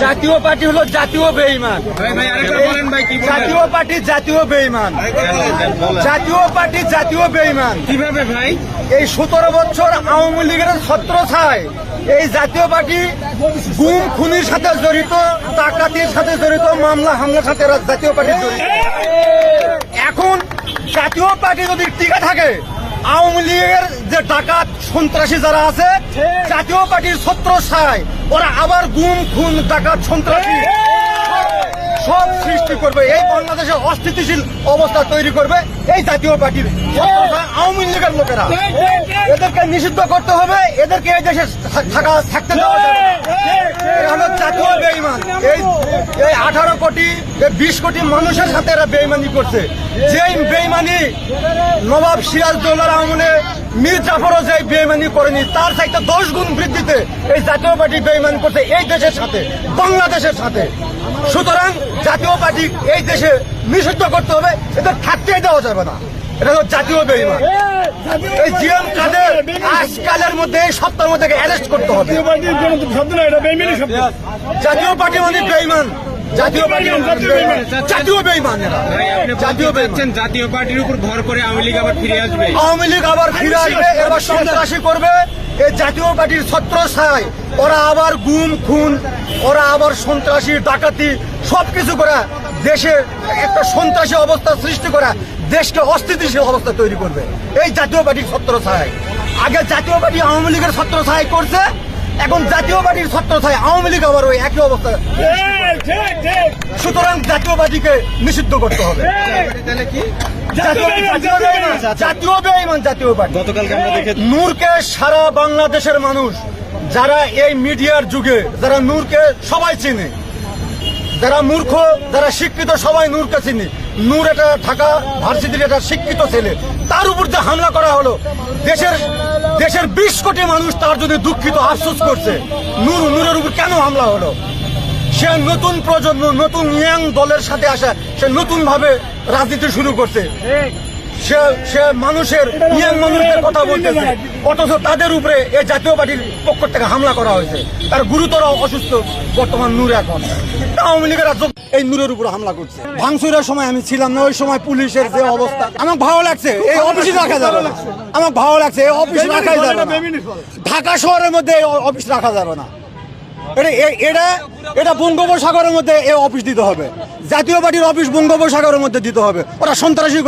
জাতীয় পার্টি হলো জাতীয় বেঈমান। জাতীয় পার্টি জাতীয় বেঈমান। জাতীয় পার্টি জাতীয় বেঈমান। কিভাবে ভাই? এই 17 বছর আওয়ামী লীগের ছত্রছায়ায় এই জাতীয় পার্টি গুম খুনির সাথে জড়িত, ডাকাতির সাথে জড়িত, মামলা হামলার সাথে জাতীয় পার্টি জড়িত। এখন জাতীয় পার্টি যদি টিকে থাকে, আওয়ামী লীগের যে ডাকাত সন্ত্রাসী যারা আছে জাতীয় পার্টির ছত্রছায়ায় ওরা আবার গুম খুন ডাকাত সন্ত্রাসী সব সৃষ্টি করবে, এই বাংলাদেশে অস্থিতিশীল অবস্থা তৈরি করবে এই জাতীয় পার্টির আওয়ামী লীগের লোকেরা। এদেরকে নিষিদ্ধ করতে হবে, এদেরকে এই দেশে থাকতে দেওয়া যাবে না। এরা হলো জাতীয় বেঈমান। এই 18 কোটি 20 কোটি মানুষের সাথে এরা বেঈমানি করছে। যেই বেঈমানি নবাব সিরাজদৌল্লার আমলে মীর জাফরও যে বেঈমানি করেনি, তার চাইতে 10 গুণ বৃদ্ধিতে এই জাতীয় পার্টি বেঈমানি করছে এই দেশের সাথে, বাংলাদেশের সাথে। সুতরাং জাতীয় পার্টি এই দেশে নিষিদ্ধ করতে হবে, এদের থাকতেই দেওয়া যাবে না। এটা হলো জাতীয় বেঈমান। এই জিএম কাদের আজকালের মধ্যে, এই সপ্তাহের মধ্যে অ্যারেস্ট করতে হবে। জাতীয় পার্টি মানে বেঈমান। জাতীয় পার্টি জাতীয় বেঈমান এরা। জাতীয় বেঈমান। জাতীয় পার্টির উপর ভর করে আওয়ামী লীগ আবার ফিরে আসবে। আওয়ামী লীগ আবার ফিরে আসবে, এবার সন্ত্রাসী করবে। এই জাতীয় পার্টির ছত্রছায়ায় ওরা আবার গুম খুন, ওরা আবার সন্ত্রাসী ডাকাতি সবকিছু করে দেশে একটা সন্ত্রাসী অবস্থা সৃষ্টি করা, দেশকে অস্থিতিশীল অবস্থা তৈরি করবে এই জাতীয় পার্টির ছত্রছায়ায়। আগে জাতীয় পার্টি আওয়ামী লীগের ছত্রছায়ায় করছে, এখন জাতীয় পার্টির ছত্রছায়ায় আওয়ামী লীগ আবার ওই একই অবস্থা। সুতরাং জাতীয় পার্টিকে নিষিদ্ধ করতে হবে। জাতীয় বেঈমান জাতীয় পার্টি। গতকালকে আমরা দেখেছি নূরকে সারা বাংলাদেশের মানুষ, যারা এই মিডিয়ার যুগে, যারা নূরকে সবাই চিনে, যারা মূর্খ, যারা শিক্ষিত, সবাই নূরকে চিনি। নূর এটা ঢাকা ভার্সিটির একটা শিক্ষিত ছেলে, তার উপর যে হামলা করা হলো, দেশের 20 কোটি মানুষ তার যদি দুঃখিত, আফসোস করছে। নূরের উপর কেন হামলা হলো? সে নতুন প্রজন্ম, নতুন ইয়াং দলের সাথে আসা, সে নতুন ভাবে রাজনীতি শুরু করছে। সে মানুষের ইয়াং মানুষদের কথা বলতেছে, অথচ তাদের উপরে এই জাতীয় পার্টির পক্ষ থেকে হামলা করা হয়েছে। তার গুরুতর অসুস্থ বর্তমান নূর। এখন আওয়ামী লীগের এই নূরের উপর হামলা করছে। ভাঙচুরের সময় আমি ছিলাম না, ওই সময় পুলিশের যে অবস্থা, আমার ভালো লাগছে। এই অফিস রাখা যাবে না, আমার ভালো লাগছে। এই অফিস রাখাই যাবে না, ঢাকা শহরের মধ্যে এই অফিস রাখা যাবে না। এটা বঙ্গোপসাগরের মধ্যে এই অফিস দিতে হবে। জাতীয় পার্টির অফিস বঙ্গোপসাগরের মধ্যে দিতে হবে। ওরা সন্ত্রাসী